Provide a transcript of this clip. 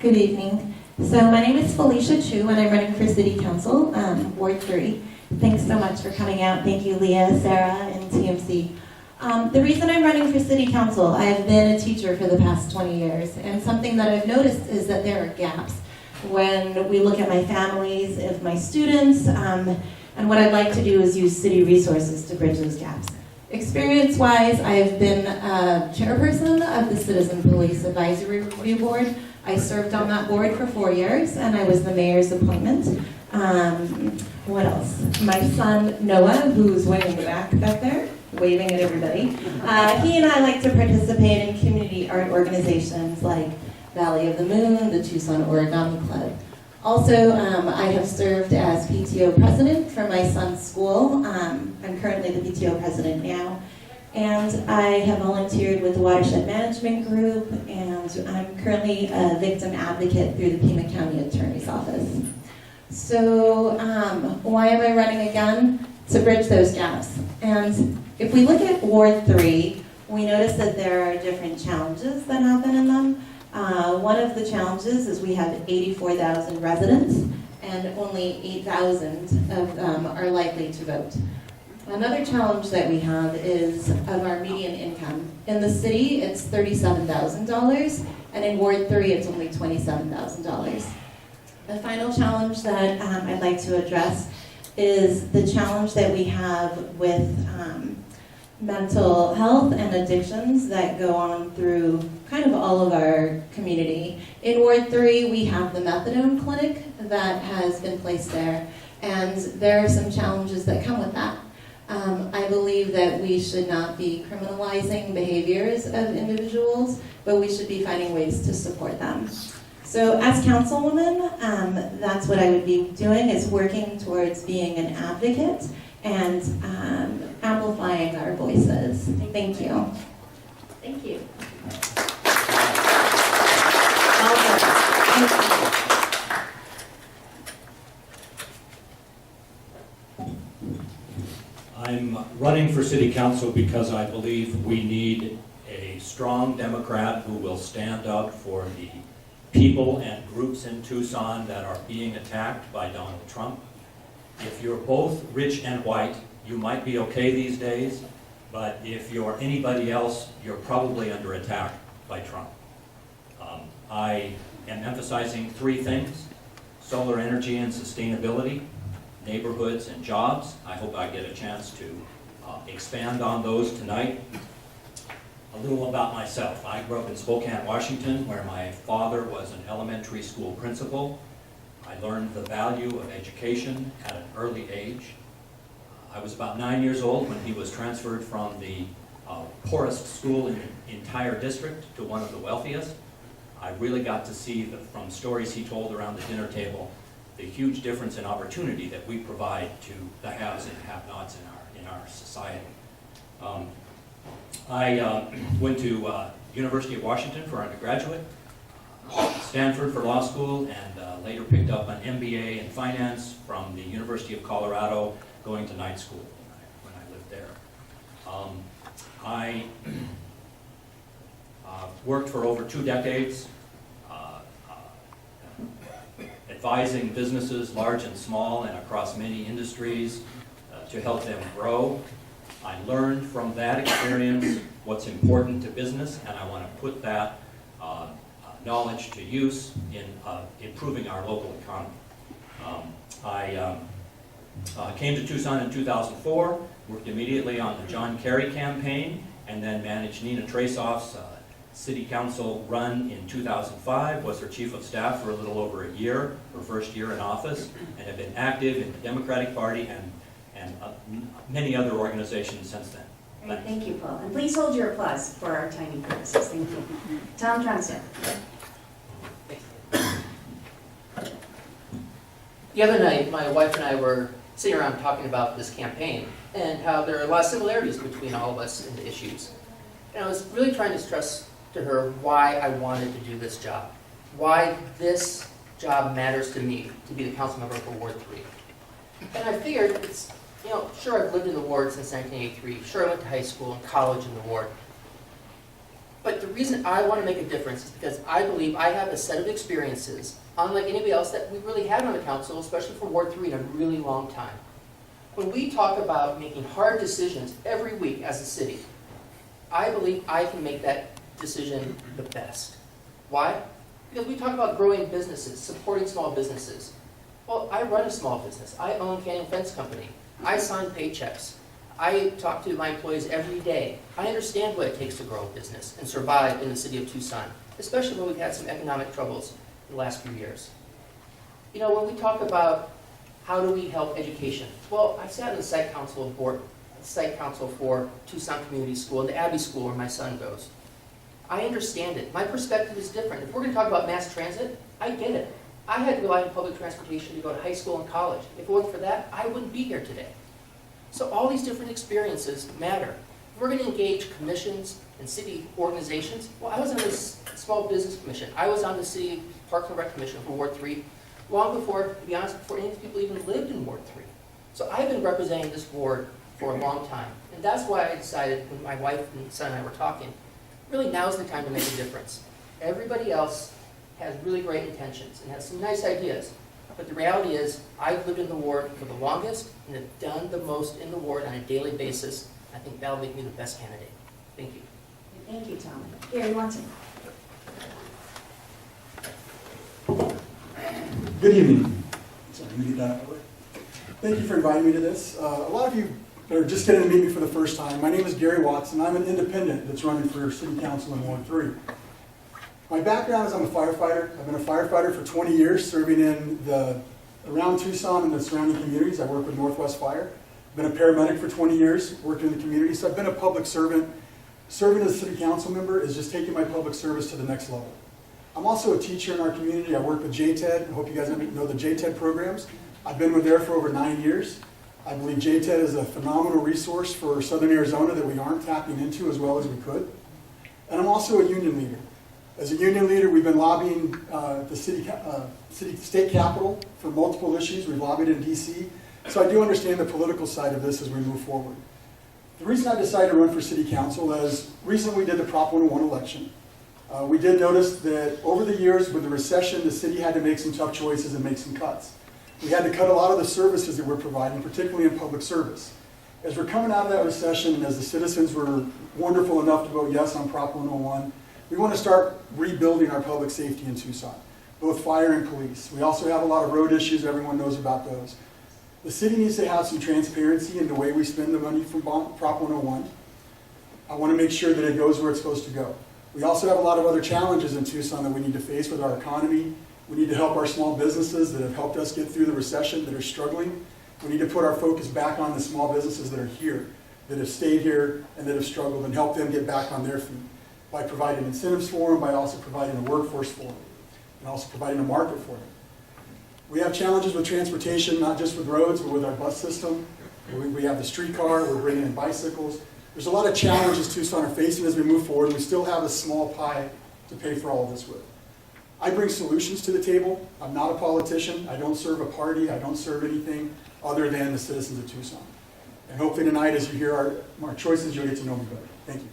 Good evening. So my name is Felicia Chu, and I'm running for City Council, Ward 3. Thanks so much for coming out. Thank you, Leah, Sarah, and TMC. The reason I'm running for City Council, I have been a teacher for the past 20 years, and something that I've noticed is that there are gaps when we look at my families, of my students, and what I'd like to do is use city resources to bridge those gaps. Experience-wise, I have been chairperson of the Citizen Police Advisory Review Board. I served on that board for 4 years, and I was the mayor's appointment. What else? My son, Noah, who's way in the back there, waving at everybody. He and I like to participate in community art organizations like Valley of the Moon, the Tucson Origami Club. Also, I have served as PTO president for my son's school. I'm currently the PTO president now. And I have volunteered with the Watershed Management Group, and I'm currently a victim advocate through the Pima County Attorney's Office. So why am I running again? To bridge those gaps. And if we look at Ward 3, we notice that there are different challenges that happen in them. One of the challenges is we have 84,000 residents, and only 8,000 of them are likely to vote. Another challenge that we have is of our median income. In the city, it's $37,000, and in Ward 3, it's only $27,000. The final challenge that I'd like to address is the challenge that we have with mental health and addictions that go on through kind of all of our community. In Ward 3, we have the methadone clinic that has been placed there, and there are some challenges that come with that. I believe that we should not be criminalizing behaviors of individuals, but we should be finding ways to support them. So as councilwoman, that's what I would be doing, is working towards being an advocate and amplifying our voices. Thank you. Thank you. I'm running for city council because I believe we need a strong Democrat who will stand up for the people and groups in Tucson that are being attacked by Donald Trump. If you're both rich and white, you might be okay these days, but if you're anybody else, you're probably under attack by Trump. I am emphasizing 3 things: solar energy and sustainability, neighborhoods and jobs. I hope I get a chance to expand on those tonight. A little about myself. I grew up in Spokane, Washington, where my father was an elementary school principal. I learned the value of education at an early age. I was about 9 years old when he was transferred from the poorest school in the entire district to one of the wealthiest. I really got to see, from stories he told around the dinner table, the huge difference in opportunity that we provide to the haves and have-nots in our society. I went to University of Washington for undergraduate, Stanford for law school, and later picked up an MBA in finance from the University of Colorado, going to night school when I lived there. I worked for over 2 decades advising businesses, large and small, and across many industries to help them grow. I learned from that experience what's important to business, and I want to put that knowledge to use in improving our local economy. I came to Tucson in 2004, worked immediately on the John Kerry campaign, and then managed Nina Trasoff's city council run in 2005, was her chief of staff for a little over a year, her first year in office, and have been active in the Democratic Party and many other organizations since then. Great, thank you, Paul. And please hold your applause for our timing purposes. Thank you. Tom Tronstad. The other night, my wife and I were sitting around talking about this campaign and how there are a lot of similarities between all of us and the issues. And I was really trying to stress to her why I wanted to do this job, why this job matters to me to be the council member for Ward 3. And I figured it's, sure, I've lived in the ward since 1983. Sure, I went to high school and college in the ward. But the reason I want to make a difference is because I believe I have a set of experiences, unlike anybody else that we really had on the council, especially for Ward 3 in a really long time. When we talk about making hard decisions every week as a city, I believe I can make that decision the best. Why? Because we talk about growing businesses, supporting small businesses. Well, I run a small business. I own Canyon Fence Company. I sign paychecks. I talk to my employees every day. I understand what it takes to grow a business and survive in the city of Tucson, especially when we've had some economic troubles in the last few years. You know, when we talk about how do we help education, well, I sat in the site council for Tucson Community School and the Abbey School where my son goes. I understand it. My perspective is different. If we're going to talk about mass transit, I get it. I had to rely on public transportation to go to high school and college. If it wasn't for that, I wouldn't be here today. So all these different experiences matter. If we're going to engage commissions and city organizations, well, I was on the Small Business Commission. I was on the City Parks and Rec Commission for Ward 3 long before, to be honest, before any people even lived in Ward 3. So I've been representing this ward for a long time. And that's why I decided, when my wife and son and I were talking, really now's the time to make a difference. Everybody else has really great intentions and has some nice ideas. But the reality is, I've lived in the ward for the longest and have done the most in the ward on a daily basis. I think that'll make me the best candidate. Thank you. Thank you, Tom. Gary Watson. Good evening. Sorry, let me get that out of the way. Thank you for inviting me to this. A lot of you are just getting to meet me for the first time. My name is Gary Watson. I'm an independent that's running for City Council in Ward 3. My background is I'm a firefighter. I've been a firefighter for 20 years, serving in around Tucson and the surrounding communities. I work with Northwest Fire. I've been a paramedic for 20 years, worked in the community. So I've been a public servant. Serving as a city council member is just taking my public service to the next level. I'm also a teacher in our community. I work with JTED. I hope you guys know the JTED programs. I've been with there for over 9 years. I believe JTED is a phenomenal resource for Southern Arizona that we aren't tapping into as well as we could. And I'm also a union leader. As a union leader, we've been lobbying the state capitol for multiple issues. We've lobbied in DC. So I do understand the political side of this as we move forward. The reason I decided to run for city council is recently we did the Prop 101 election. We did notice that over the years with the recession, the city had to make some tough choices and make some cuts. We had to cut a lot of the services that we're providing, particularly in public service. As we're coming out of that recession and as the citizens were wonderful enough to vote yes on Prop 101, we want to start rebuilding our public safety in Tucson, both fire and police. We also have a lot of road issues. Everyone knows about those. The city needs to have some transparency in the way we spend the money from Prop 101. I want to make sure that it goes where it's supposed to go. We also have a lot of other challenges in Tucson that we need to face with our economy. We need to help our small businesses that have helped us get through the recession, that are struggling. We need to put our focus back on the small businesses that are here, that have stayed here and that have struggled, and help them get back on their feet by providing incentives for them, by also providing a workforce for them, and also providing a market for them. We have challenges with transportation, not just with roads, but with our bus system. We have the streetcar, we're bringing in bicycles. There's a lot of challenges Tucson are facing as we move forward. We still have a small pie to pay for all of this with. I bring solutions to the table. I'm not a politician. I don't serve a party. I don't serve anything other than the citizens of Tucson. And hopefully tonight, as you hear our choices, you'll get to know me better. Thank you.